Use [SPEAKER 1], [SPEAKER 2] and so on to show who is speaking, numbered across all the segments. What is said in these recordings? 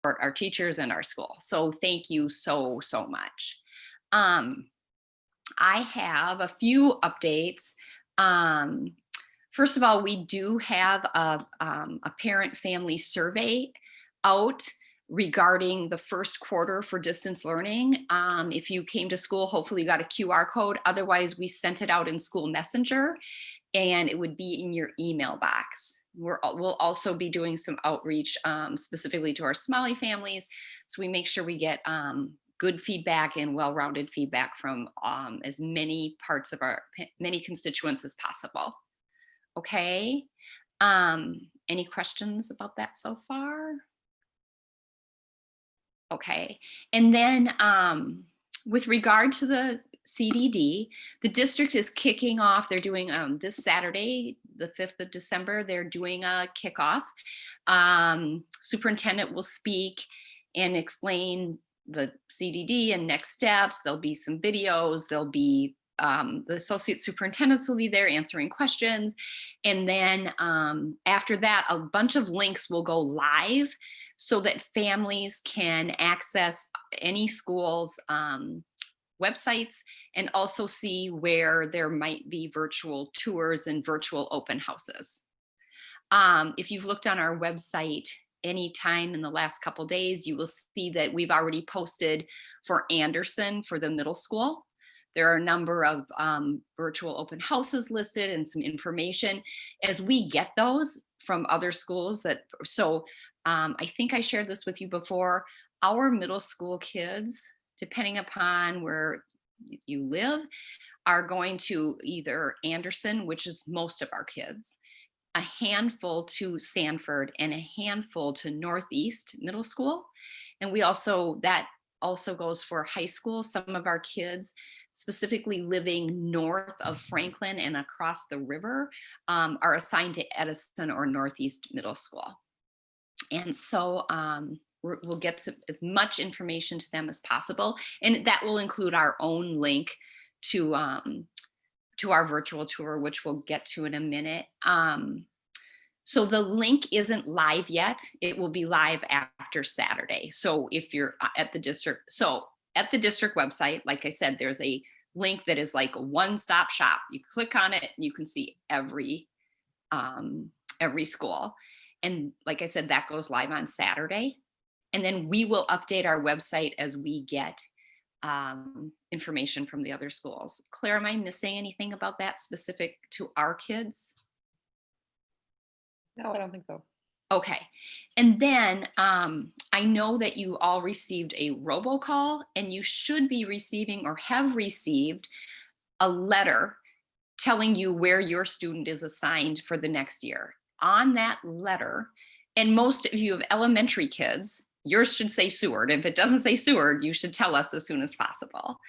[SPEAKER 1] our teachers and our school. So thank you so much. I have a few updates. First of all, we do have a parent family survey out regarding the first quarter for distance learning. If you came to school, hopefully you got a QR code. Otherwise, we sent it out in school messenger and it would be in your email box. We'll also be doing some outreach specifically to our Somali families. So we make sure we get good feedback and well-rounded feedback from as many parts of many constituents as possible. Okay. Any questions about that so far? Okay. And then with regard to the CDD, the district is kicking off. They're doing this Saturday, the 5th of December, they're doing a kickoff. Superintendent will speak and explain the CDD and next steps. There'll be some videos. There'll be the associate superintendents will be there answering questions. And then after that, a bunch of links will go live so that families can access any school's websites and also see where there might be virtual tours and virtual open houses. If you've looked on our website anytime in the last couple days, you will see that we've already posted for Anderson for the middle school. There are a number of virtual open houses listed and some information as we get those from other schools I think I shared this with you before. Our middle school kids, depending upon where you live, are going to either Anderson, which is most of our kids, a handful to Sanford, and a handful to Northeast Middle School. And that also goes for high school. Some of our kids, specifically living north of Franklin and across the river, are assigned to Edison or Northeast Middle School. And so we'll get as much information to them as possible. And that will include our own link to our virtual tour, which we'll get to in a minute. So the link isn't live yet. It will be live after Saturday. So if you're at the district, at the district website, like I said, there's a link that is like a one-stop shop. You click on it and you can see every school. And like I said, that goes live on Saturday. And then we will update our website as we get information from the other schools. Claire, am I missing anything about that specific to our kids?
[SPEAKER 2] No, I don't think so.
[SPEAKER 1] Okay. And then I know that you all received a robocall, and you should be receiving or have received a letter telling you where your student is assigned for the next year. On that letter, and most of you have elementary kids, yours should say Seward. If it doesn't say Seward, you should tell us as soon as possible.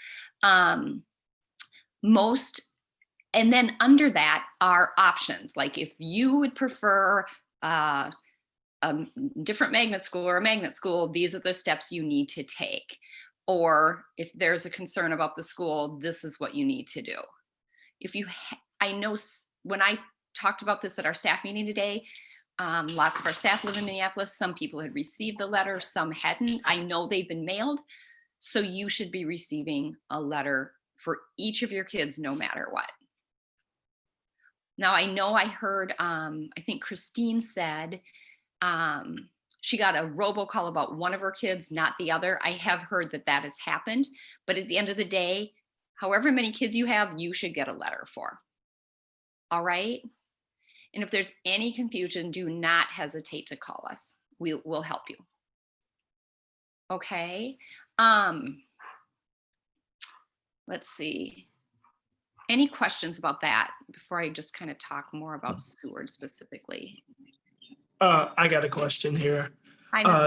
[SPEAKER 1] And then under that are options. Like if you would prefer a different magnet school or a magnet school, these are the steps you need to take. Or if there's a concern about the school, this is what you need to do. I know when I talked about this at our staff meeting today, lots of our staff live in Minneapolis. Some people had received the letter, some hadn't. I know they've been mailed. So you should be receiving a letter for each of your kids, no matter what. Now, I know I heard, I think Christine said she got a robocall about one of her kids, not the other. I have heard that has happened. But at the end of the day, however many kids you have, you should get a letter for. All right? And if there's any confusion, do not hesitate to call us. We'll help you. Okay. Let's see. Any questions about that before I just kind of talk more about Seward specifically?
[SPEAKER 3] I got a question here.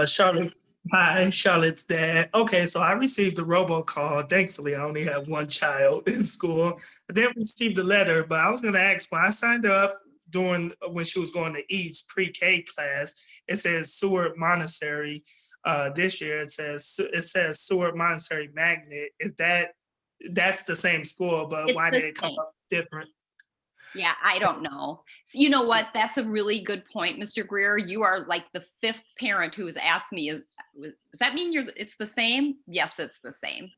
[SPEAKER 1] Charlotte.
[SPEAKER 3] Hi, Charlotte's dad. Okay, so I received a robocall. Thankfully, I only have one child in school. I didn't receive the letter, but I was going to ask, when I signed her up when she was going to Eve's pre-K class, it says Seward Montessori. This year it says Seward Montessori Magnet. That's the same school, but why did it come up different?
[SPEAKER 1] Yeah, I don't know. So you know what? That's a really good point, Mr. Greer. You are like the fifth parent who has asked me, does that mean it's the same? Yes, it's the same.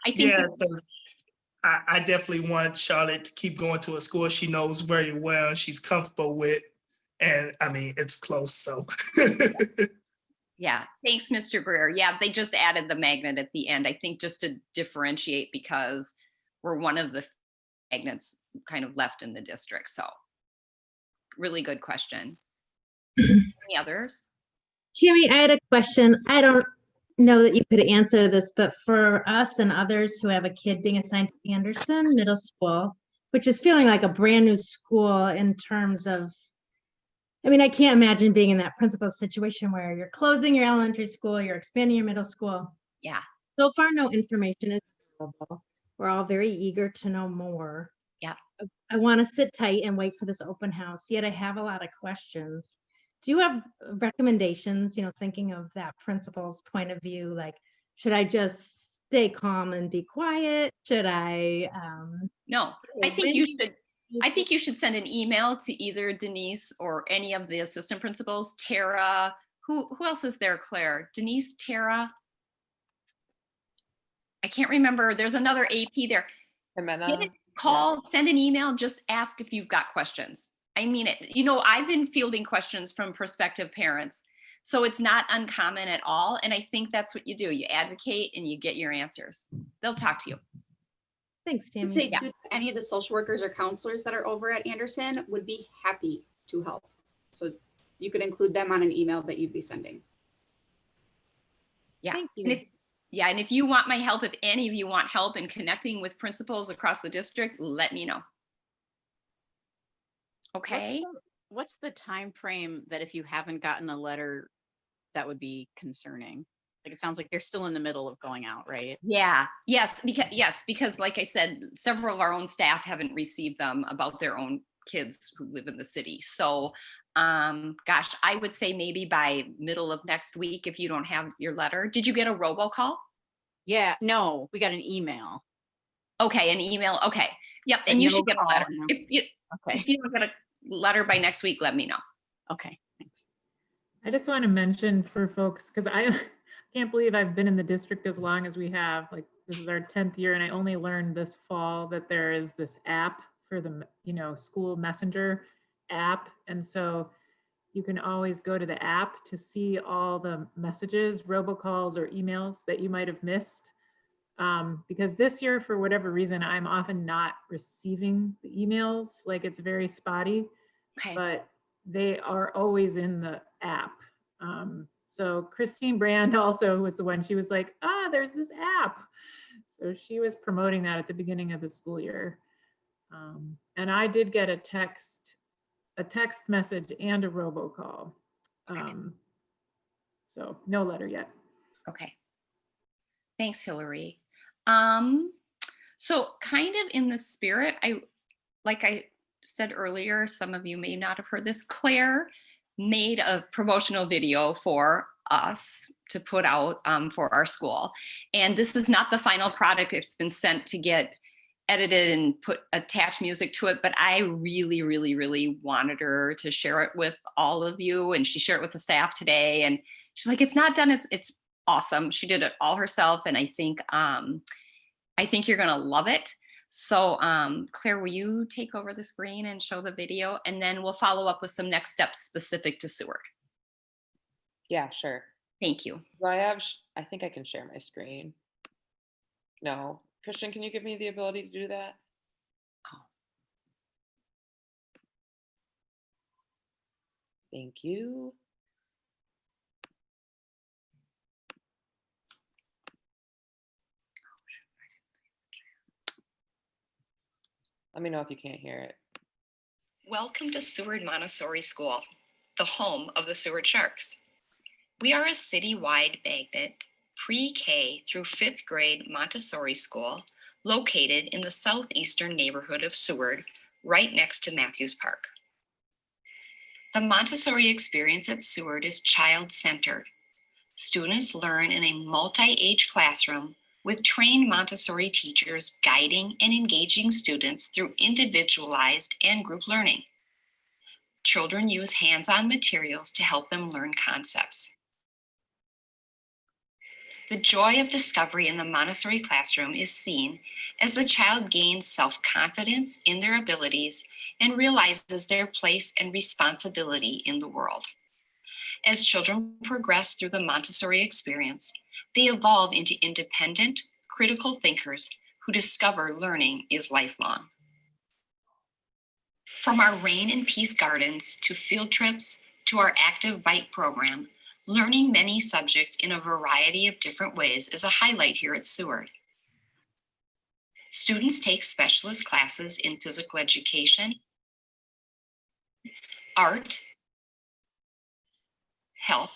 [SPEAKER 1] I think
[SPEAKER 3] Yeah, 'cause I definitely want Charlotte to keep going to a school she knows very well, she's comfortable with. And I mean, it's close, so.
[SPEAKER 1] yeah, thanks, Mr. Greer. Yeah, they just added the magnet at the end, I think just to differentiate because we're one of the magnets kind of left in the district. So really good question. Any others?
[SPEAKER 2] Tammy, I had a question. I don't know that you could answer this, but for us and others who have a kid being assigned to Anderson Middle School, which is feeling like a brand new school in terms of, I mean, I can't imagine being in that principal situation where you're closing your elementary school, you're expanding your middle school.
[SPEAKER 1] Yeah.
[SPEAKER 2] So far, no information is available. We're all very eager to know more.
[SPEAKER 1] Yeah.
[SPEAKER 2] I want to sit tight and wait for this open house, yet I have a lot of questions. Do you have recommendations, thinking of that principal's point of view, like, should I just stay calm and be quiet? Should I?
[SPEAKER 1] No, I think you should send an email to either Denise or any of the assistant principals, Tara, who else is there, Claire? Denise, Tara? I can't remember. There's another AP there. Call, send an email, just ask if you've got questions. I mean it. I've been fielding questions from prospective parents, so it's not uncommon at all. And I think that's what you do. You advocate and you get your answers. They'll talk to you.
[SPEAKER 2] Thanks, Tammy.
[SPEAKER 4] Say too, any of the social workers or counselors that are over at Anderson would be happy to help. So you could include them on an email that you'd be sending.
[SPEAKER 1] Yeah.
[SPEAKER 2] Thank you.
[SPEAKER 1] And if you want my help, if any of you want help in connecting with principals across the district, let me know. Okay.
[SPEAKER 5] What's the time frame that if you haven't gotten a letter, that would be concerning? Like, it sounds like they're still in the middle of going out, right?
[SPEAKER 1] Yeah. Yes. Because like I said, several of our own staff haven't received them about their own kids who live in the city. So, gosh, I would say maybe by middle of next week if you don't have your letter. Did you get a robocall?
[SPEAKER 5] Yeah. No, we got an email.
[SPEAKER 1] Okay, an email. Okay. Yep. And you should get a letter. If you don't get a letter by next week, let me know.
[SPEAKER 5] Okay. Thanks.
[SPEAKER 6] I just want to mention for folks, because I can't believe I've been in the district as long as we have. Like, this is our 10th year, and I only learned this fall that there is this app for the school messenger app. And so you can always go to the app to see all the messages, robocalls, or emails that you might have missed. Because this year, for whatever reason, I'm often not receiving the emails. Like, it's very spotty, but they are always in the app. So Christine Brand also was the one, she was like, there's this app. So she was promoting that at the beginning of the school year. And I did get a text message and a robocall. So no letter yet.
[SPEAKER 1] Okay. Thanks, Hillary. So kind of in the spirit, like I said earlier, some of you may not have heard this, Claire made a promotional video for us to put out for our school. And this is not the final product. It's been sent to get edited and attach music to it, but I really, really, really wanted her to share it with all of you. And she shared it with the staff today. And she's like, it's not done. It's awesome. She did it all herself. And I think you're gonna love it. So Claire, will you take over the screen and show the video? And then we'll follow up with some next steps specific to Seward.
[SPEAKER 7] Yeah, sure.
[SPEAKER 1] Thank you.
[SPEAKER 7] Do I think I can share my screen. No. Christian, can you give me the ability to do that? Thank you. Let me know if you can't hear it.
[SPEAKER 1] Welcome to Seward Montessori School, the home of the Seward Sharks. We are a citywide magnet pre-K through 5th grade Montessori school located in the southeastern neighborhood of Seward, right next to Matthews Park. The Montessori experience at Seward is child-centered. Students learn in a multi-age classroom with trained Montessori teachers guiding and engaging students through individualized and group learning. Children use hands-on materials to help them learn concepts. The joy of discovery in the Montessori classroom is seen as the child gains self-confidence in their abilities and realizes their place and responsibility in the world. As children progress through the Montessori experience, they evolve into independent, critical thinkers who discover learning is lifelong. From our Rain and Peace gardens to field trips to our active bike program, learning many subjects in a variety of different ways is a highlight here at Seward. Students take specialist classes in physical education, art, health,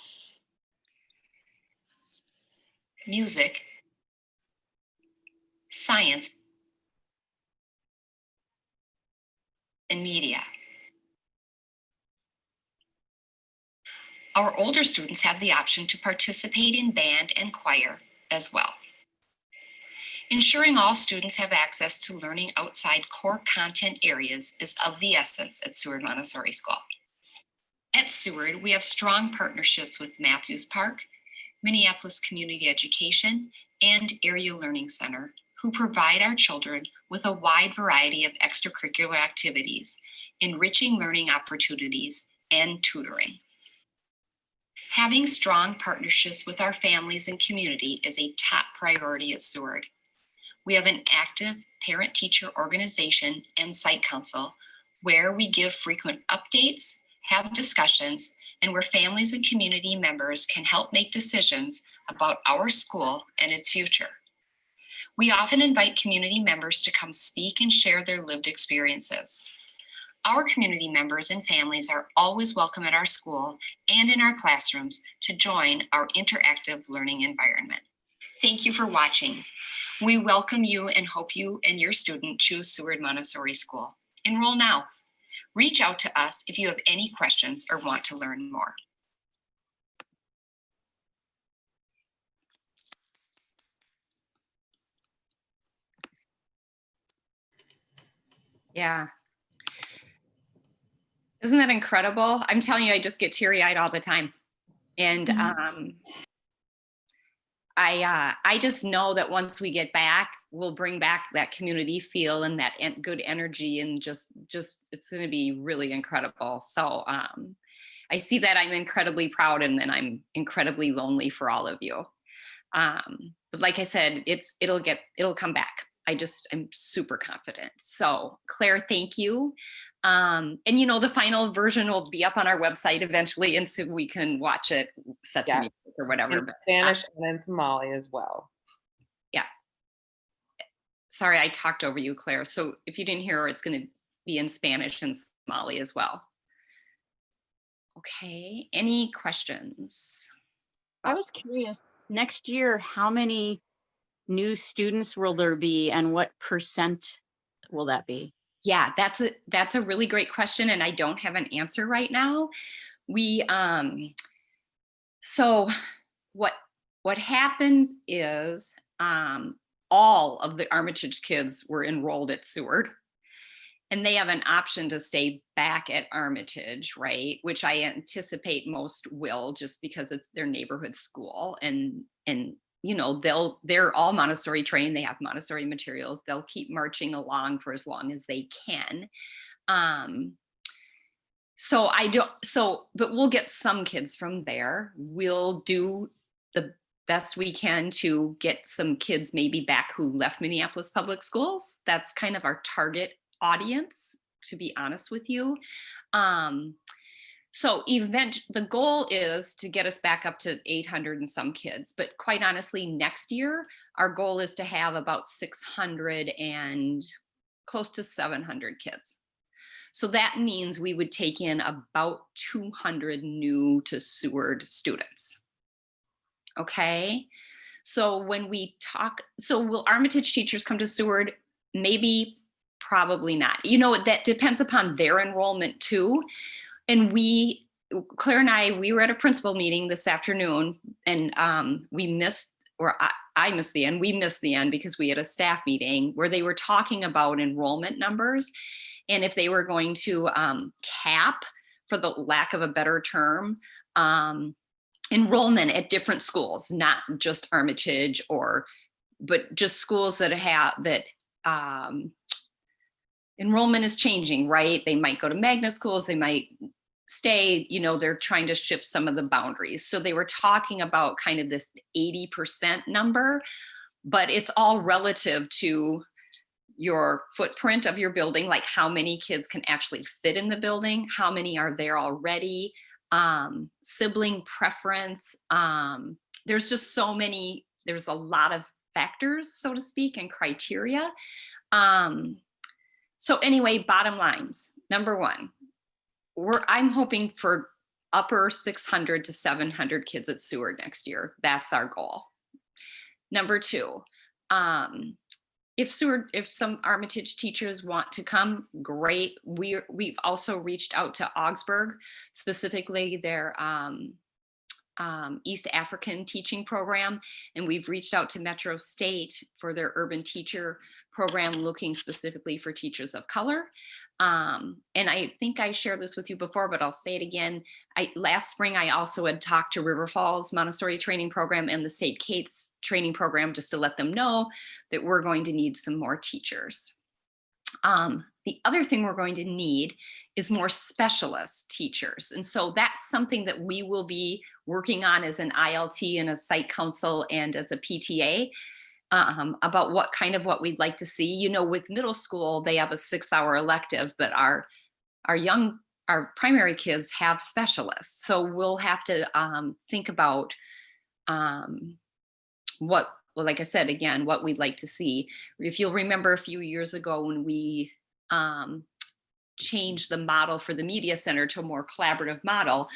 [SPEAKER 1] music, science, and media. Our older students have the option to participate in band and choir as well. Ensuring all students have access to learning outside core content areas is of the essence at Seward Montessori School. At Seward, we have strong partnerships with Matthews Park, Minneapolis Community Education, and Area Learning Center, who provide our children with a wide variety of extracurricular activities, enriching learning opportunities, and tutoring. Having strong partnerships with our families and community is a top priority at Seward. We have an active parent-teacher organization and site council where we give frequent updates, have discussions, and where families and community members can help make decisions about our school and its future. We often invite community members to come speak and share their lived experiences. Our community members and families are always welcome at our school and in our classrooms to join our interactive learning environment. Thank you for watching. We welcome you and hope you and your student choose Seward Montessori School. Enroll now. Reach out to us if you have any questions or want to learn more. Yeah. Isn't that incredible? I'm telling you, I just get teary-eyed all the time. And I just know that once we get back, we'll bring back that community feel and that good energy, and just it's going to be really incredible. So I see that. I'm incredibly proud, and then I'm incredibly lonely for all of you. But like I said, it'll come back. I'm super confident. So Claire, thank you. And the final version will be up on our website eventually, and so we can watch it set to music or whatever.
[SPEAKER 7] In Spanish and in Somali as well.
[SPEAKER 1] Yeah. Sorry, I talked over you, Claire. So if you didn't hear her, it's going to be in Spanish and Somali as well. Okay, any questions?
[SPEAKER 5] I was curious, next year, how many new students will there be, and what % will that be?
[SPEAKER 1] Yeah, that's a really great question, and I don't have an answer right now. We so what happened is all of the Armitage kids were enrolled at Seward, and they have an option to stay back at Armitage, right? Which I anticipate most will, just because it's their neighborhood school, and they're all Montessori trained. They have Montessori materials. They'll keep marching along for as long as they can. But we'll get some kids from there. We'll do the best we can to get some kids maybe back who left Minneapolis Public Schools. That's kind of our target audience, to be honest with you. So the goal is to get us back up to 800 and some kids, but quite honestly, next year, our goal is to have about 600 and close to 700 kids. So that means we would take in about 200 new to Seward students. Okay, so when we talk, so will Armitage teachers come to Seward? Maybe, probably not. That depends upon their enrollment too. And Claire and I, we were at a principal meeting this afternoon, and we missed, or I missed the end, we missed the end because we had a staff meeting where they were talking about enrollment numbers. And if they were going to cap, for the lack of a better term, enrollment at different schools, not just Armitage but just schools that have that enrollment is changing, right? They might go to magnet schools, they might stay, they're trying to shift some of the boundaries. So they were talking about kind of this 80% number, but it's all relative to your footprint of your building, like how many kids can actually fit in the building, how many are there already, sibling preference. There's just so many, there's a lot of factors, so to speak, and criteria. So anyway, bottom lines, number one, I'm hoping for upper 600 to 700 kids at Seward next year. That's our goal. Number two, if some Armitage teachers want to come, great. We've also reached out to Augsburg, specifically their East African teaching program, and we've reached out to Metro State for their urban teacher program, looking specifically for teachers of color. And I think I shared this with you before, but I'll say it again. Last spring, I also had talked to River Falls Montessori training program and the St. Kate's training program, just to let them know that we're going to need some more teachers. The other thing we're going to need is more specialist teachers. And so that's something that we will be working on as an ILT and a site council and as a PTA. About what we'd like to see. With middle school, they have a 6-hour elective, but our primary kids have specialists. So we'll have to think about like I said, again, what we'd like to see. If you'll remember a few years ago when we changed the model for the media center to a more collaborative model,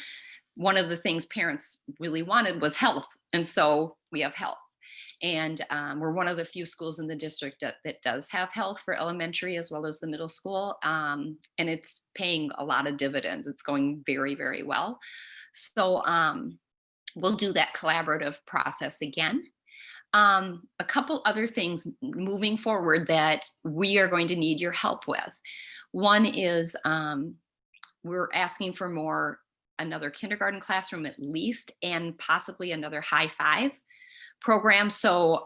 [SPEAKER 1] one of the things parents really wanted was health. And so we have health. And we're one of the few schools in the district that does have health for elementary as well as the middle school. And it's paying a lot of dividends. It's going very, very well. So we'll do that collaborative process again. A couple other things moving forward that we are going to need your help with. One is we're asking for another kindergarten classroom at least, and possibly another high five program. So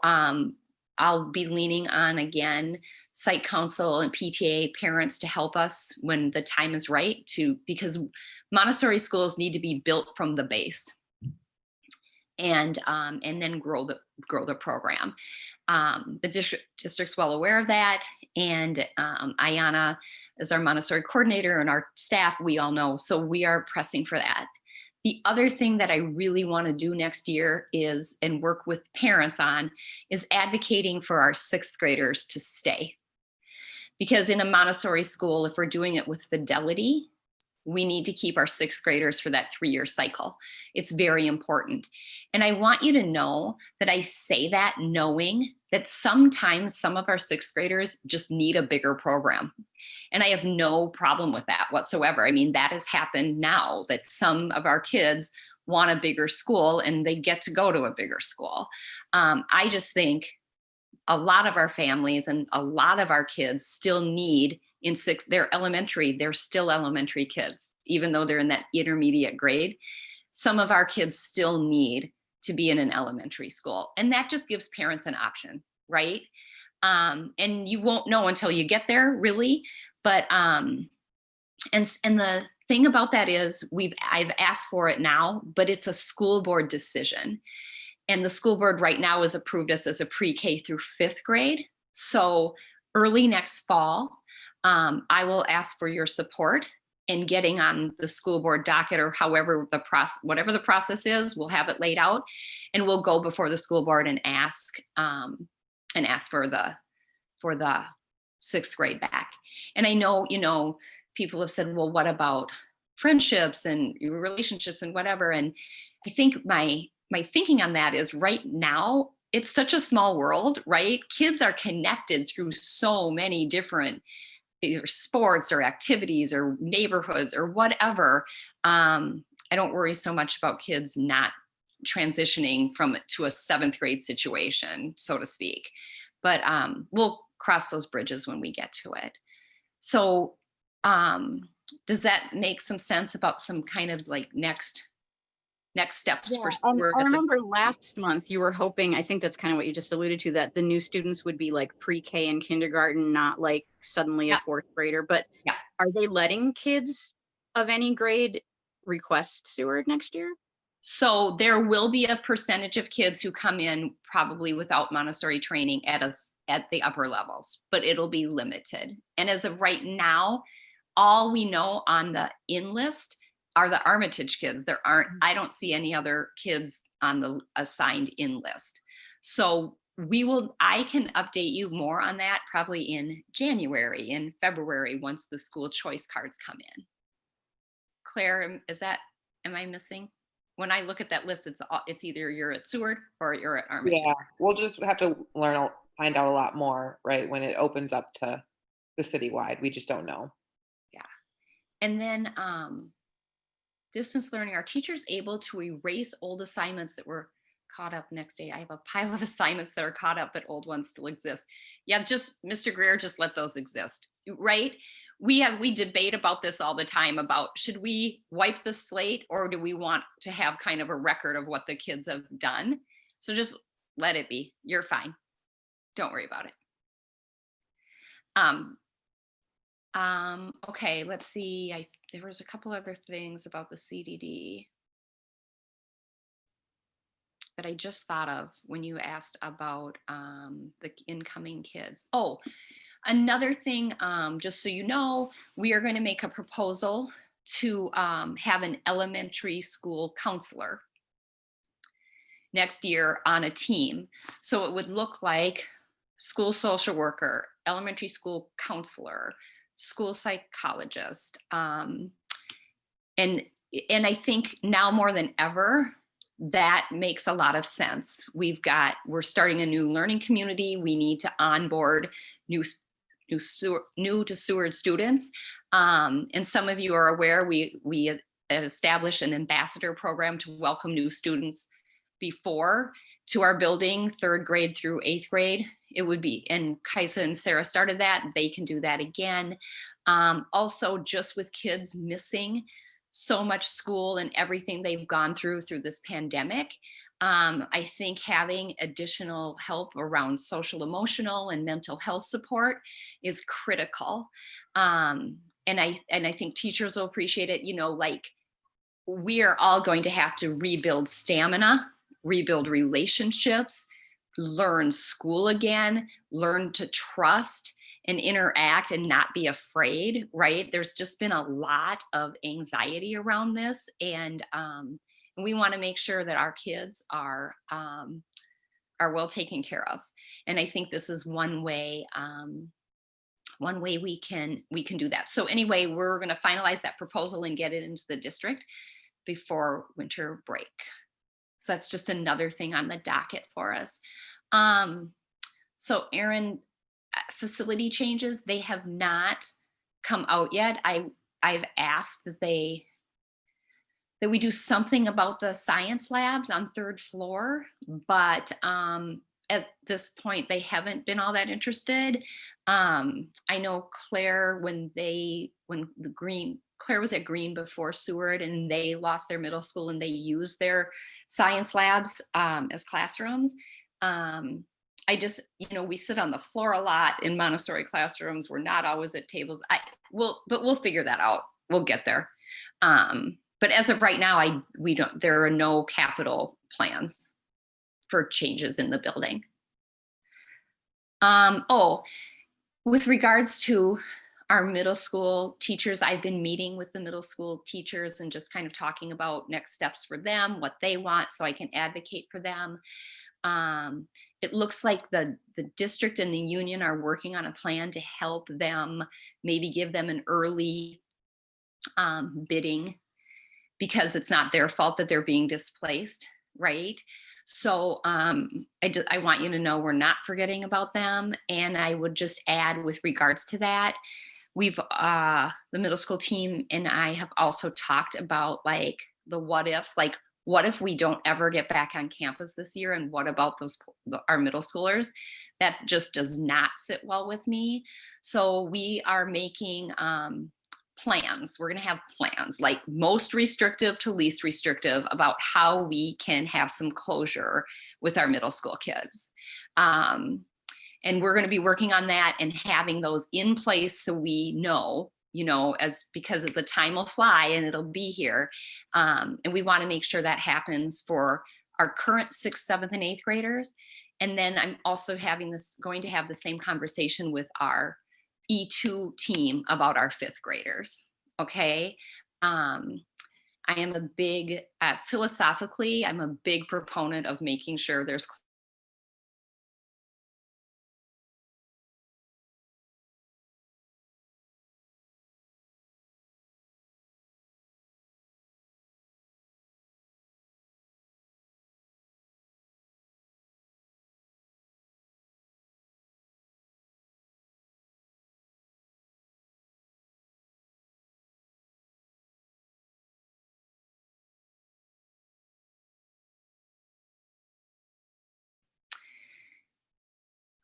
[SPEAKER 1] I'll be leaning on, again, site council and PTA parents to help us when the time is right, because Montessori schools need to be built from the base and then grow the program. The district's well aware of that, and Ayana is our Montessori coordinator, and our staff, we all know, so we are pressing for that. The other thing that I really want to do next year is, and work with parents on, is advocating for our 6th graders to stay. Because in a Montessori school, if we're doing it with fidelity, we need to keep our 6th graders for that 3-year cycle. It's very important. And I want you to know that I say that knowing that sometimes some of our 6th graders just need a bigger program. And I have no problem with that whatsoever. I mean, that has happened now, that some of our kids want a bigger school and they get to go to a bigger school. I just think a lot of our families and a lot of our kids still need they're elementary, they're still elementary kids, even though they're in that intermediate grade. Some of our kids still need to be in an elementary school. And that just gives parents an option, right? And you won't know until you get there, really. But and the thing about that is I've asked for it now, but it's a school board decision. And the school board right now has approved us as a pre-K through 5th grade. So early next fall, I will ask for your support in getting on the school board docket, or however whatever the process is, we'll have it laid out, and we'll go before the school board and ask for the 6th grade back. And I know, people have said, well, what about friendships and relationships and whatever? And I think my thinking on that is, right now, it's such a small world, right? Kids are connected through so many different either sports or activities or neighborhoods or whatever. I don't worry so much about kids not transitioning from to a 7th grade situation, so to speak. But we'll cross those bridges when we get to it. So does that make some sense about some kind of like next steps for
[SPEAKER 5] I
[SPEAKER 1] Seward?
[SPEAKER 5] remember last month you were hoping, I think that's kind of what you just alluded to, that the new students would be like pre-K and kindergarten, not like suddenly a 4th grader. But
[SPEAKER 1] Yeah.
[SPEAKER 5] Are they letting kids of any grade request Seward next year?
[SPEAKER 1] So there will be a percentage of kids who come in probably without Montessori training at the upper levels, but it'll be limited. And as of right now, all we know on the in list are the Armitage kids. I don't see any other kids on the assigned in list. So I can update you more on that probably in January, in February, once the school choice cards come in. Claire, am I missing? When I look at that list, it's either you're at Seward or you're at Armitage.
[SPEAKER 7] Yeah, we'll just have to find out a lot more, right, when it opens up to the citywide. We just don't know.
[SPEAKER 1] Yeah. And then distance learning, are teachers able to erase old assignments that were caught up next day? I have a pile of assignments that are caught up, but old ones still exist. Yeah, just Mr. Greer, just let those exist, right? We debate about this all the time about, should we wipe the slate or do we want to have kind of a record of what the kids have done? So just let it be. You're fine. Don't worry about it. Okay, let's see. There was a couple other things about the CDD that I just thought of when you asked about the incoming kids. Oh, another thing, just so you know, we are going to make a proposal to have an elementary school counselor next year on a team. So it would look like school social worker, elementary school counselor, school psychologist. And I think now more than ever, that makes a lot of sense. We're starting a new learning community. We need to onboard new to Seward students. And some of you are aware, we established an ambassador program to welcome new students before to our building, 3rd grade through 8th grade. It would be, and Kaisa and Sarah started that. They can do that again. Also, just with kids missing so much school and everything they've gone through this pandemic, I think having additional help around social, emotional, and mental health support is critical. And I think teachers will appreciate it. You know, like, we are all going to have to rebuild stamina, rebuild relationships, learn school again, learn to trust and interact and not be afraid, right? There's just been a lot of anxiety around this, and we want to make sure that our kids are well taken care of. And I think this is one way we can do that. So anyway, we're going to finalize that proposal and get it into the district before winter break. So that's just another thing on the docket for us. So Erin, facility changes, they have not come out yet. I've asked that we do something about the science labs on 3rd floor, but at this point they haven't been all that interested. I know Claire, Claire was at Green before Seward, and they lost their middle school and they used their science labs as classrooms. We sit on the floor a lot in Montessori classrooms. We're not always at tables. But we'll figure that out. We'll get there. But as of right now, there are no capital plans for changes in the building. With regards to our middle school teachers, I've been meeting with the middle school teachers and just kind of talking about next steps for them, what they want, so I can advocate for them. It looks like the district and the union are working on a plan to help them, maybe give them an early bidding, because it's not their fault that they're being displaced, right? So I want you to know we're not forgetting about them. And I would just add, with regards to that, the middle school team and I have also talked about like the what ifs, like what if we don't ever get back on campus this year? And what about our middle schoolers? That just does not sit well with me. So we are making plans. We're going to have plans, like most restrictive to least restrictive, about how we can have some closure with our middle school kids. And we're going to be working on that and having those in place so we know, because of the time will fly and it'll be here. And we want to make sure that happens for our current 6th, 7th, and 8th graders. And then I'm also going to have the same conversation with our E2 team about our 5th graders. Okay. I am philosophically, I'm a big proponent of making sure there's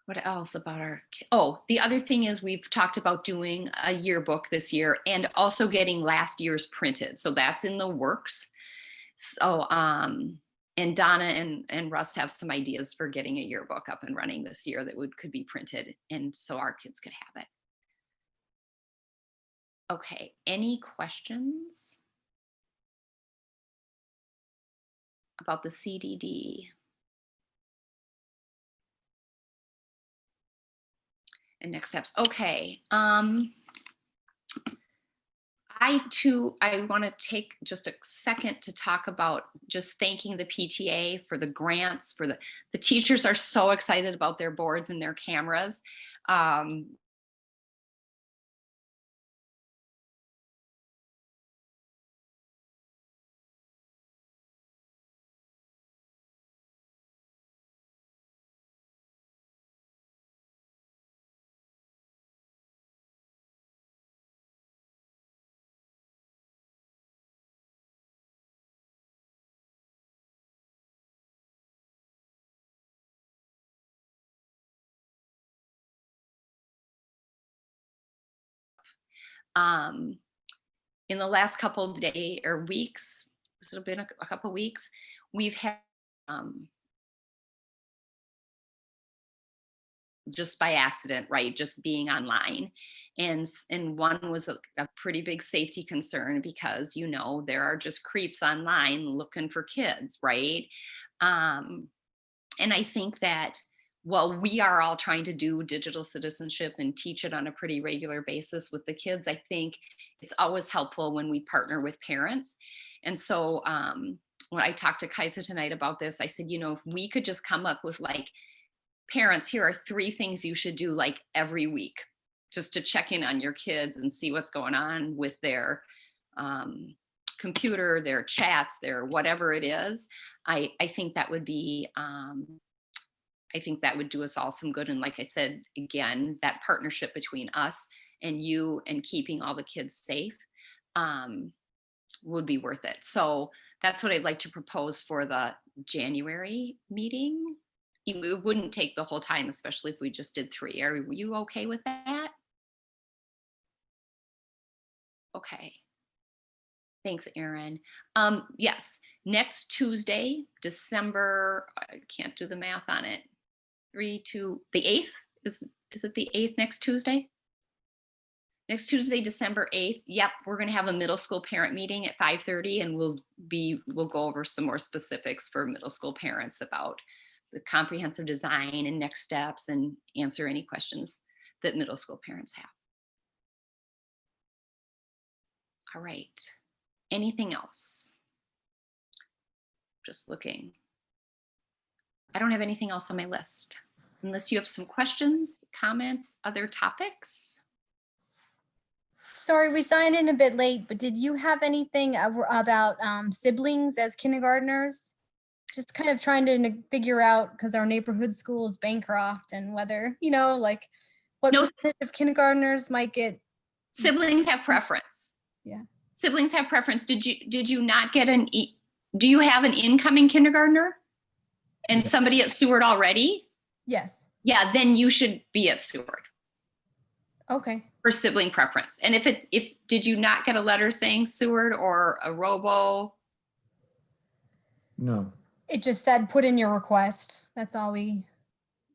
[SPEAKER 1] what else about the other thing is we've talked about doing a yearbook this year and also getting last year's printed. So that's in the works. So, and Donna and Russ have some ideas for getting a yearbook up and running this year that could be printed. And so our kids could have it. Okay, any questions about the CDD? And next steps. Okay. I want to take just a second to talk about just thanking the PTA for the grants, for the teachers are so excited about their boards and their cameras. In the last couple of days or weeks, it's been a couple of weeks, we've had just by accident, right? Just being online. And one was a pretty big safety concern because, there are just creeps online looking for kids, right? And I think that while we are all trying to do digital citizenship and teach it on a pretty regular basis with the kids, I think it's always helpful when we partner with parents. And so when I talked to Kaisa tonight about this, I said, if we could just come up with parents, here are 3 things you should do every week, just to check in on your kids and see what's going on with their computer, their chats, their whatever it is. I think that would be, I think that would do us all some good. And like I said, again, that partnership between us and you and keeping all the kids safe would be worth it. So that's what I'd like to propose for the January meeting. It wouldn't take the whole time, especially if we just did 3. Are you okay with that? Okay. Thanks, Erin. Yes, next Tuesday, December, I can't do the math on it. The 8th? Is it the 8th next Tuesday? Next Tuesday, December 8th. Yep, we're gonna have a middle school parent meeting at 5:30 and we'll go over some more specifics for middle school parents about the comprehensive design and next steps and answer any questions that middle school parents have. All right. Anything else? Just looking. I don't have anything else on my list. Unless you have some questions, comments, other topics.
[SPEAKER 8] Sorry, we signed in a bit late, but did you have anything about siblings as kindergartners? Just kind of trying to figure out, because our neighborhood school is Bancroft, and whether, what percentage of kindergartners might get.
[SPEAKER 1] Siblings have preference.
[SPEAKER 8] Yeah.
[SPEAKER 1] Siblings have preference. Did you not get an do you have an incoming kindergartner and somebody at Seward already?
[SPEAKER 8] Yes.
[SPEAKER 1] Yeah, then you should be at Seward
[SPEAKER 8] Okay.
[SPEAKER 1] for sibling preference. And if did you not get a letter saying Seward or a robo?
[SPEAKER 9] No.
[SPEAKER 8] It just said put in your request. That's all we.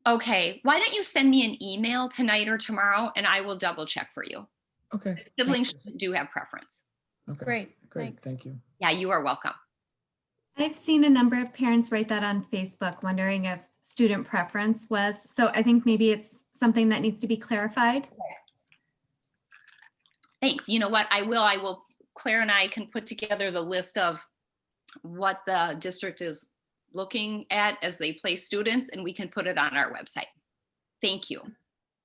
[SPEAKER 1] Okay, why don't you send me an email tonight or tomorrow and I will double check for you.
[SPEAKER 9] Okay.
[SPEAKER 1] Siblings do have preference.
[SPEAKER 9] Okay.
[SPEAKER 8] Great.
[SPEAKER 9] Great.
[SPEAKER 8] Thanks.
[SPEAKER 9] Thank you.
[SPEAKER 1] Yeah, you are welcome.
[SPEAKER 10] I've seen a number of parents write that on Facebook, wondering if student preference was, so I think maybe it's something that needs to be clarified.
[SPEAKER 1] Thanks. You know what? I will, Claire and I can put together the list of what the district is looking at as they place students, and we can put it on our website. Thank you.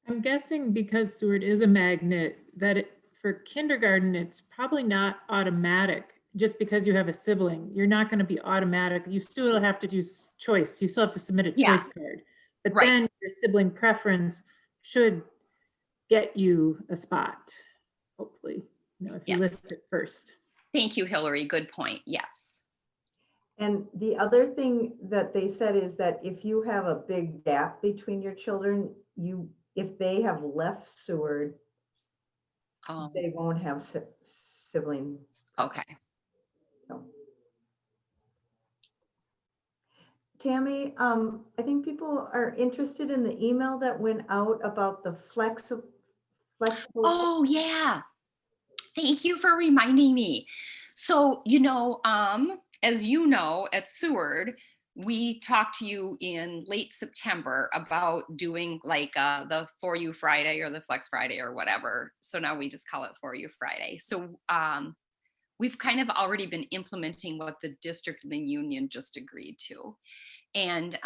[SPEAKER 6] I'm guessing because Seward is a magnet that for kindergarten, it's probably not automatic. Just because you have a sibling, you're not going to be automatic. You still have to do choice. You still have to submit a choice card. But
[SPEAKER 1] Right.
[SPEAKER 6] then your sibling preference should get you a spot, hopefully, if you
[SPEAKER 1] Yes.
[SPEAKER 6] list it first.
[SPEAKER 1] Thank you, Hillary. Good point. Yes.
[SPEAKER 11] And the other thing that they said is that if you have a big gap between your children, if they have left Seward, they won't have sibling.
[SPEAKER 1] Okay.
[SPEAKER 11] So. Tammy, I think people are interested in the email that went out about the flexible.
[SPEAKER 1] Oh, yeah. Thank you for reminding me. So, as you know, at Seward, we talked to you in late September about doing like the For You Friday or the Flex Friday or whatever. So now we just call it For You Friday. So we've kind of already been implementing what the district and the union just agreed to. And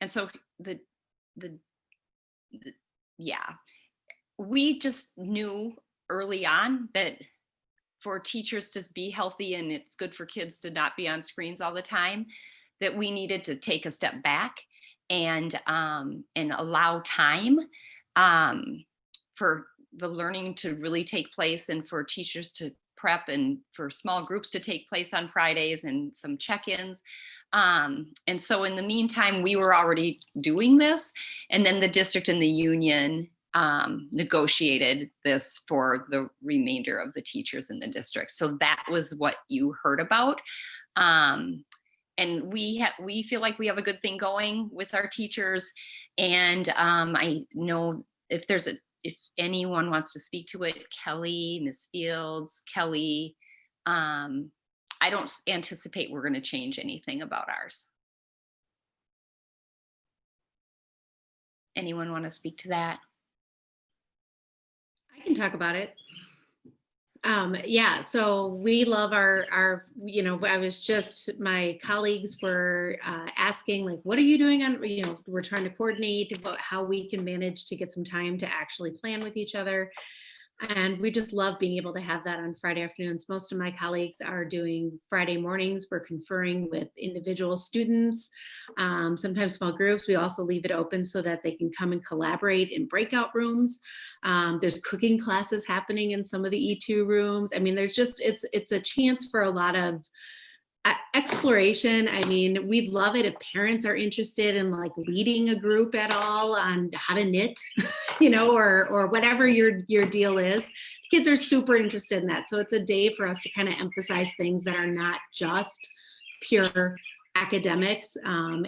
[SPEAKER 1] so we just knew early on that for teachers to be healthy and it's good for kids to not be on screens all the time, that we needed to take a step back and allow time for the learning to really take place and for teachers to prep and for small groups to take place on Fridays and some check-ins. And so in the meantime, we were already doing this. And then the district and the union negotiated this for the remainder of the teachers in the district. So that was what you heard about. And we feel like we have a good thing going with our teachers. And I know if anyone wants to speak to it, Kelly, Ms. Fields, Kelly, I don't anticipate we're going to change anything about ours. Anyone want to speak to that?
[SPEAKER 12] I can talk about it. Yeah, so we love our, my colleagues were asking, like, what are you doing on, we're trying to coordinate about how we can manage to get some time to actually plan with each other. And we just love being able to have that on Friday afternoons. Most of my colleagues are doing Friday mornings. We're conferring with individual students, sometimes small groups. We also leave it open so that they can come and collaborate in breakout rooms. There's cooking classes happening in some of the E2 rooms. I mean, there's just, it's a chance for a lot of exploration. I mean, we'd love it if parents are interested in like leading a group at all on how to knit, or whatever your deal is. Kids are super interested in that. So it's a day for us to kind of emphasize things that are not just pure academics and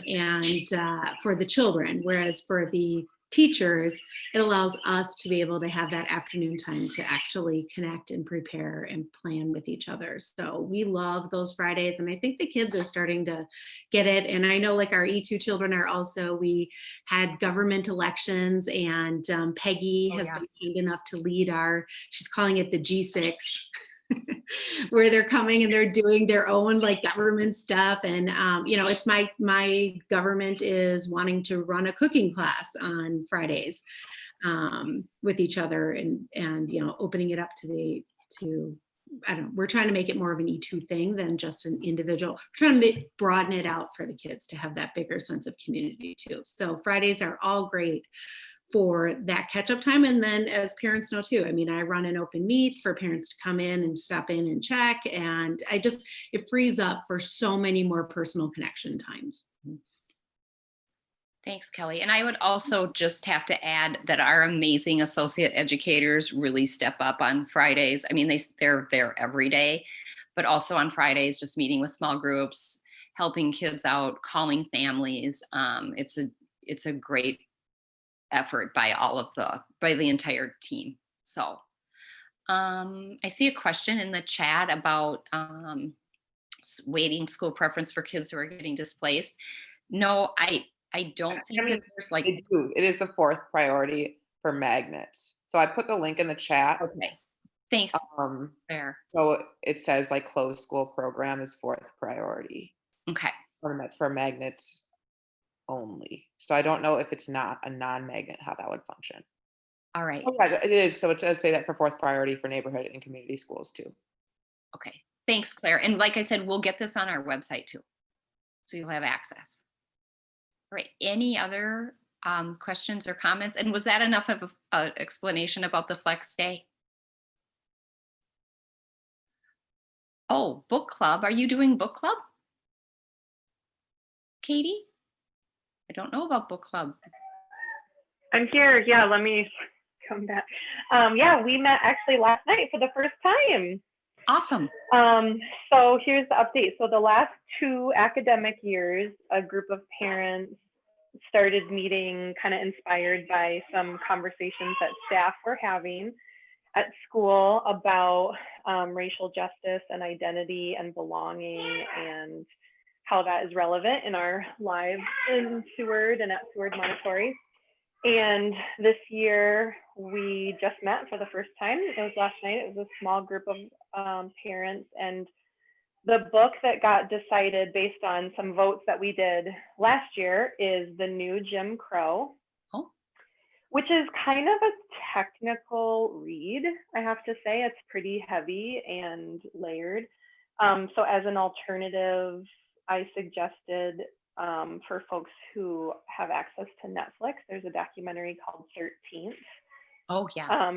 [SPEAKER 12] for the children, whereas for the teachers, it allows us to be able to have that afternoon time to actually connect and prepare and plan with each other. So we love those Fridays, and I think the kids are starting to get it. And I know like our E2 children are also, we had government elections, and Peggy has been kind enough to lead she's calling it the G6, where they're coming and they're doing their own like government stuff. And it's my government is wanting to run a cooking class on Fridays with each other and opening it up we're trying to make it more of an E2 thing than just an individual. We're trying to broaden it out for the kids to have that bigger sense of community too. So Fridays are all great for that catch-up time. And then as parents know too, I mean, I run an open meet for parents to come in and stop in and check. And it frees up for so many more personal connection times.
[SPEAKER 1] Thanks, Kelly. And I would also just have to add that our amazing associate educators really step up on Fridays. I mean, they're there every day, but also on Fridays, just meeting with small groups, helping kids out, calling families. It's a great effort by the entire team. So I see a question in the chat about waiting school preference for kids who are getting displaced. No, I don't think that there's like.
[SPEAKER 7] They do. It is the fourth priority for magnets. So I put the link in the chat.
[SPEAKER 1] Okay, thanks. Fair.
[SPEAKER 7] So it says like closed school program is fourth priority.
[SPEAKER 1] Okay.
[SPEAKER 7] For magnets only. So I don't know if it's not a non-magnet, how that would function.
[SPEAKER 1] All right.
[SPEAKER 7] Oh, yeah, it is. So it does say that for fourth priority for neighborhood and community schools too.
[SPEAKER 1] Okay. Thanks, Claire. And like I said, we'll get this on our website too, so you'll have access. All right. Any other questions or comments? And was that enough of an explanation about the flex day? Oh, book club. Are you doing book club? Katie? I don't know about book club.
[SPEAKER 9] I'm here. Yeah, let me come back. Yeah, we met actually last night for the first time.
[SPEAKER 1] Awesome.
[SPEAKER 9] So here's the update. So the last 2 academic years, a group of parents started meeting kind of inspired by some conversations that staff were having at school about racial justice and identity and belonging and how that is relevant in our lives in Seward and at Seward Montessori. And this year we just met for the first time. It was last night. It was a small group of parents, and the book that got decided based on some votes that we did last year is The New Jim Crow, which is kind of a technical read, I have to say. It's pretty heavy and layered. So as an alternative, I suggested for folks who have access to Netflix, there's a documentary called 13th.
[SPEAKER 1] Oh, yeah.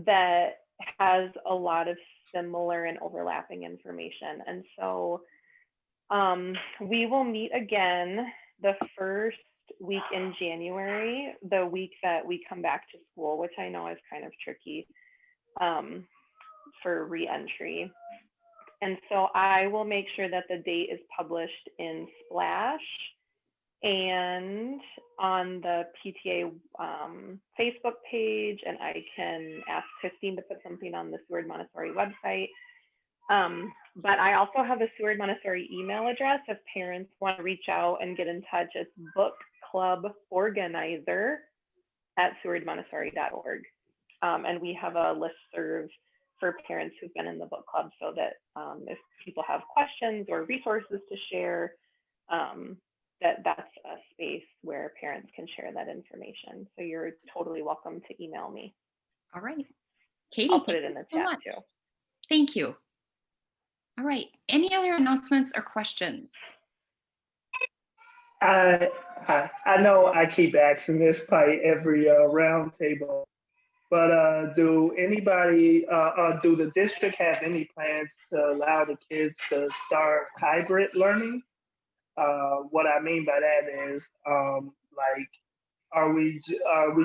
[SPEAKER 9] That has a lot of similar and overlapping information. And so we will meet again the first week in January, the week that we come back to school, which I know is kind of tricky for re-entry. And so I will make sure that the date is published in Splash and on the PTA Facebook page, and I can ask Christine to put something on the Seward Montessori website. But I also have a Seward Montessori email address if parents want to reach out and get in touch. It's bookcluborganizer@sewardmontessori.org. And we have a listserv for parents who've been in the book club so that if people have questions or resources to share, that's a space where parents can share that information. So you're totally welcome to email me.
[SPEAKER 1] All right. Katie,
[SPEAKER 9] I'll put it in the chat too.
[SPEAKER 1] Thank you. All right. Any other announcements or questions?
[SPEAKER 3] I know I keep asking this probably every roundtable, but do the district have any plans to allow the kids to start hybrid learning? What I mean by that is, are we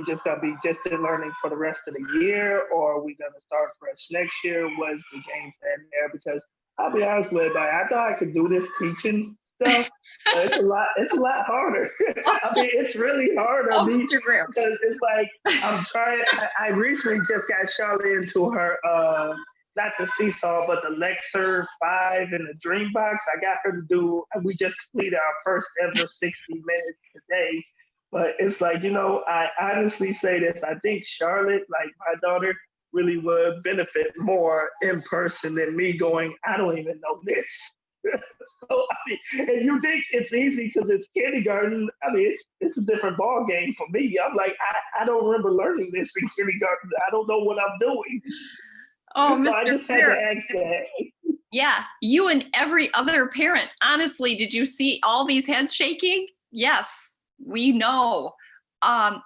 [SPEAKER 3] just gonna be distant learning for the rest of the year, or are we gonna start fresh next year? What's the game plan there? Because I'll be honest with you, I thought I could do this teaching stuff. But it's a lot harder. I mean, it's really hard on me because it's like I'm trying. I recently just got Charlotte into her not the Seesaw, but the Lexer 5 and the Dreambox. I got her to do. We just completed our first ever 60 minutes today. But it's like, I honestly say this. I think Charlotte, like my daughter, really would benefit more in person than me going, I don't even know this. So, and you think it's easy because it's kindergarten. I mean, it's a different ball game for me. I'm like, I don't remember learning this in kindergarten. I don't know what I'm doing.
[SPEAKER 1] Oh,
[SPEAKER 3] so I just had to ask that.
[SPEAKER 1] Yeah, you and every other parent. Honestly, did you see all these heads shaking? Yes, we know.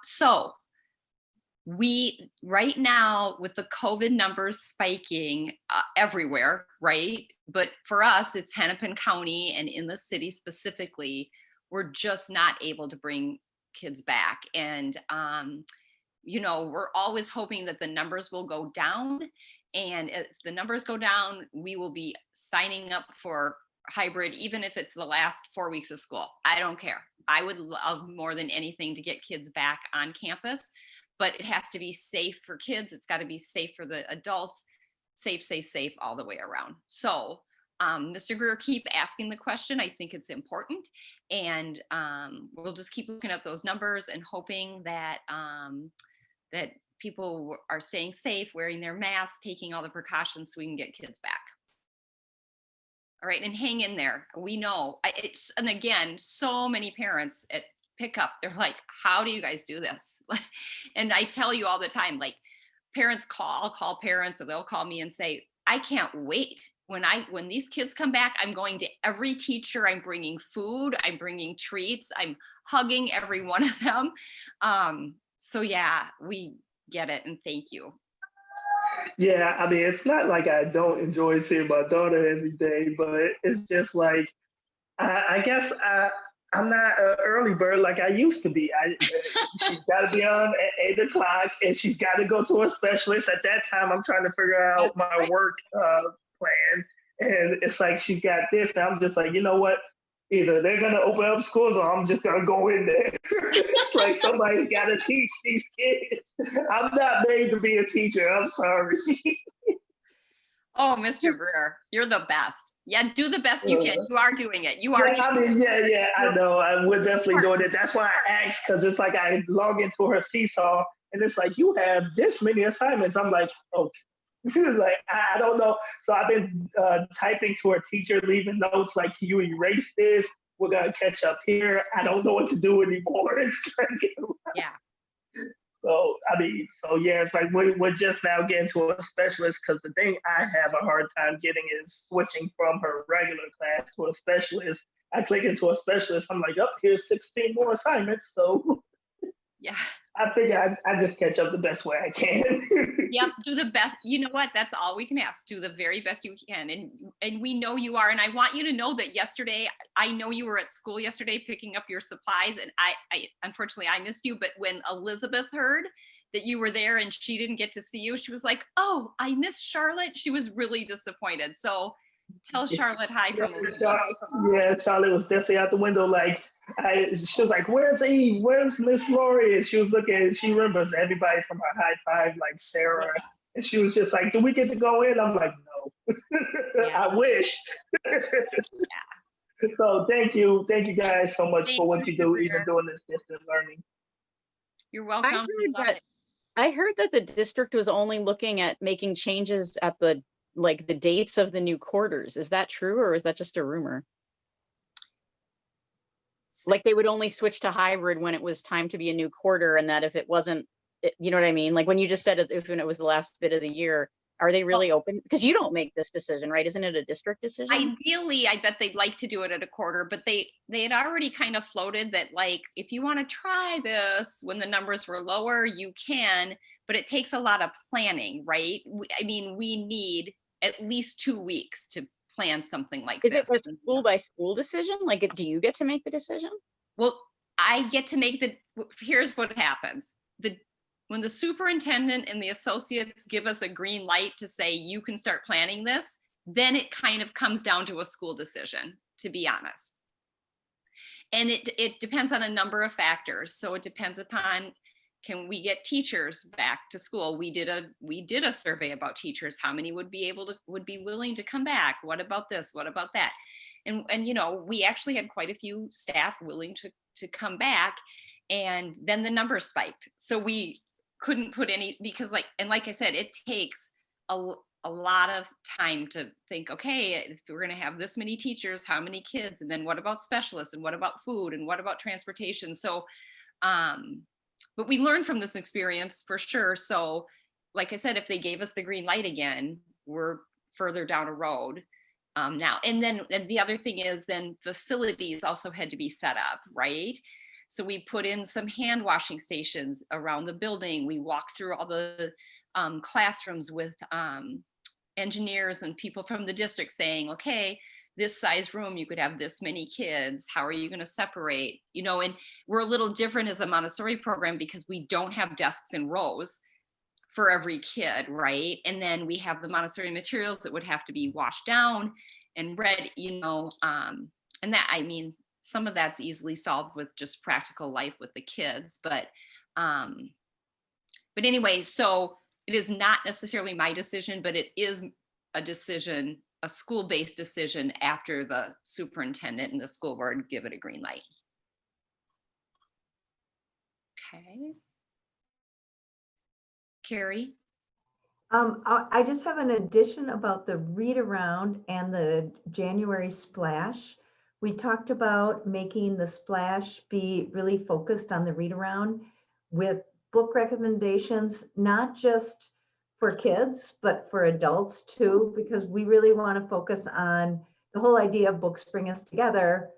[SPEAKER 1] So right now with the COVID numbers spiking everywhere, right? But for us, it's Hennepin County and in the city specifically, we're just not able to bring kids back. And, we're always hoping that the numbers will go down. And if the numbers go down, we will be signing up for hybrid, even if it's the last 4 weeks of school. I don't care. I would love more than anything to get kids back on campus, but it has to be safe for kids. It's got to be safe for the adults. Safe, safe, safe all the way around. So, Mr. Greer, keep asking the question. I think it's important. And we'll just keep looking at those numbers and hoping that that people are staying safe, wearing their masks, taking all the precautions so we can get kids back. All right, and hang in there. We know and again, so many parents at pickup, they're like, how do you guys do this? And I tell you all the time, like I'll call parents, or they'll call me and say, I can't wait. When these kids come back, I'm going to every teacher, I'm bringing food, I'm bringing treats, I'm hugging every one of them. So yeah, we get it, and thank you.
[SPEAKER 13] Yeah, I mean, it's not like I don't enjoy seeing my daughter every day, but it's just like, I guess I'm not an early bird like I used to be. She's got to be on at 8 o'clock, and she's got to go to a specialist. At that time, I'm trying to figure out my work plan, and it's like she's got this, and I'm just like, you know what? Either they're going to open up schools or I'm just going to go in there. It's like somebody's got to teach these kids. I'm not made to be a teacher. I'm sorry.
[SPEAKER 1] Oh, Mr. Greer, you're the best. Yeah, do the best you can. You are doing it. You are.
[SPEAKER 13] Yeah, I mean, yeah, I know. We're definitely doing it. That's why I asked, because it's like I log into her Seesaw, and it's like, you have this many assignments. I'm like, okay. Like, I don't know. So I've been typing to her teacher, leaving notes like, can you erase this? We're going to catch up here. I don't know what to do anymore. It's
[SPEAKER 1] yeah.
[SPEAKER 13] So, I mean, yeah, it's like we're just now getting to a specialist, because the thing I have a hard time getting is switching from her regular class to a specialist. I click into a specialist. I'm like, here's 16 more assignments. So
[SPEAKER 1] yeah,
[SPEAKER 13] I figure I just catch up the best way I can.
[SPEAKER 1] Yep, do the best. You know what? That's all we can ask. Do the very best you can. And we know you are. And I want you to know that yesterday, I know you were at school yesterday picking up your supplies. And I unfortunately, I missed you. But when Elizabeth heard that you were there and she didn't get to see you, she was like, oh, I missed Charlotte. She was really disappointed. So tell Charlotte hi from Elizabeth.
[SPEAKER 13] Yeah, Charlotte was definitely out the window. Like, she was like, where's Eve? Where's Miss Lori? And she was looking, she remembers everybody from her high five, like Sarah. And she was just like, do we get to go in? I'm like, no.
[SPEAKER 1] Yeah.
[SPEAKER 13] I wish.
[SPEAKER 1] Yeah.
[SPEAKER 13] So thank you guys so much for what you do, even doing this distance learning.
[SPEAKER 1] You're welcome.
[SPEAKER 5] I heard that the district was only looking at making changes at the dates of the new quarters. Is that true, or is that just a rumor? Like they would only switch to hybrid when it was time to be a new quarter, and that if it wasn't, you know what I mean? Like when you just said if it was the last bit of the year, are they really open? Because you don't make this decision, right? Isn't it a district decision?
[SPEAKER 1] Ideally, I bet they'd like to do it at a quarter, but they had already kind of floated that, like, if you want to try this when the numbers were lower, you can, but it takes a lot of planning, right? We need at least 2 weeks to plan something like this.
[SPEAKER 5] Is it a school by school decision? Like, do you get to make the decision?
[SPEAKER 1] Well, I get to make here's what happens. When the superintendent and the associates give us a green light to say, you can start planning this, then it kind of comes down to a school decision, to be honest. And it depends on a number of factors. So it depends upon, can we get teachers back to school? We did a survey about teachers. How many would be willing to come back? What about this? What about that? And we actually had quite a few staff willing to come back, and then the numbers spiked. So we couldn't put any, because like I said, it takes a lot of time to think, okay, if we're going to have this many teachers, how many kids? And then what about specialists? And what about food? And what about transportation? So, but we learned from this experience for sure. So like I said, if they gave us the green light again, we're further down a road now. And then the other thing is then facilities also had to be set up, right? So we put in some hand washing stations around the building. We walked through all the classrooms with engineers and people from the district saying, okay, this size room, you could have this many kids. How are you going to separate? You know, and we're a little different as a Montessori program because we don't have desks in rows for every kid, right? And then we have the Montessori materials that would have to be washed down and read, you know, and that, I mean, some of that's easily solved with just practical life with the kids, but anyway, so it is not necessarily my decision, but it is a decision, a school-based decision after the superintendent and the school board give it a green light. Okay. Carrie?
[SPEAKER 11] I just have an addition about the read around and the January splash. We talked about making the splash be really focused on the read around with book recommendations, not just for kids, but for adults too, because we really want to focus on the whole idea of books bring us together.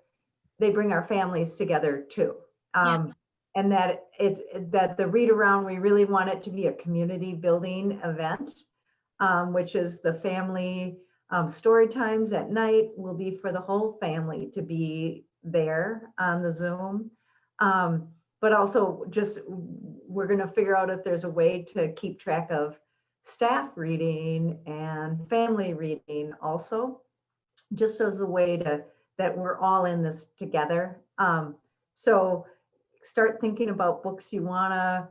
[SPEAKER 11] They bring our families together too. And that it's that the read around, we really want it to be a community building event, which is the family story times at night will be for the whole family to be there on the Zoom. But also just, we're gonna figure out if there's a way to keep track of staff reading and family reading also, just as a way to, that we're all in this together. So start thinking about books you wanna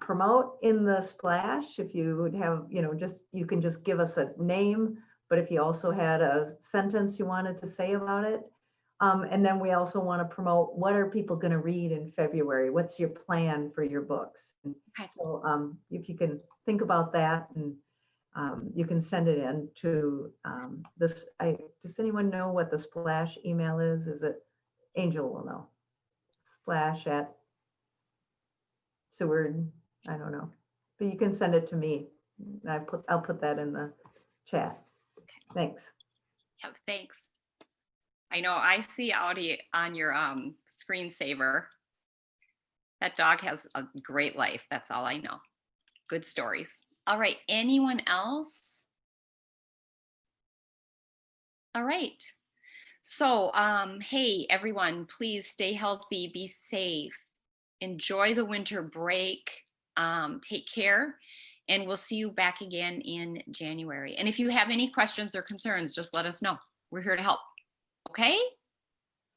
[SPEAKER 11] promote in the splash. If you would have, you know, just, you can just give us a name, but if you also had a sentence you wanted to say about it. And then we also want to promote, what are people going to read in February? What's your plan for your books?
[SPEAKER 1] Okay.
[SPEAKER 11] So if you can think about that, and you can send it in to this. Does anyone know what the splash email is? Is it Angel will know? Splash at Seward, I don't know, but you can send it to me. I'll put that in the chat.
[SPEAKER 1] Okay.
[SPEAKER 11] Thanks.
[SPEAKER 1] Yeah, thanks. I know I see Audie on your screensaver. That dog has a great life. That's all I know. Good stories. All right, anyone else? All right. So, hey, everyone, please stay healthy, be safe, enjoy the winter break, take care, and we'll see you back again in January. And if you have any questions or concerns, just let us know. We're here to help. Okay?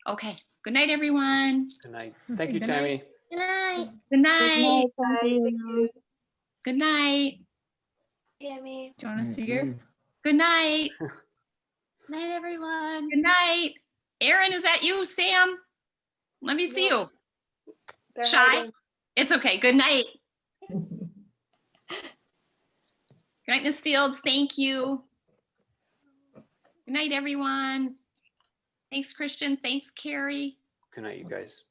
[SPEAKER 1] Okay. Good night, everyone.
[SPEAKER 14] Good night. Thank you, Tammy.
[SPEAKER 8] Good night.
[SPEAKER 1] Good night.
[SPEAKER 11] Thank you.
[SPEAKER 1] Good night.
[SPEAKER 8] Tammy. Do you want to see her?
[SPEAKER 1] Good night.
[SPEAKER 8] Night, everyone.
[SPEAKER 1] Good night. Erin, is that you? Sam? Let me see you.
[SPEAKER 9] They're
[SPEAKER 1] Shy?
[SPEAKER 9] hiding.
[SPEAKER 1] It's okay. Good night. Good night, Ms. Fields. Thank you. Good night, everyone. Thanks, Christian. Thanks, Carrie.
[SPEAKER 14] Good night, you guys.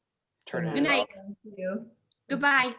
[SPEAKER 11] Good
[SPEAKER 14] Turn it
[SPEAKER 1] Good night.
[SPEAKER 11] Thank you.
[SPEAKER 1] Goodbye.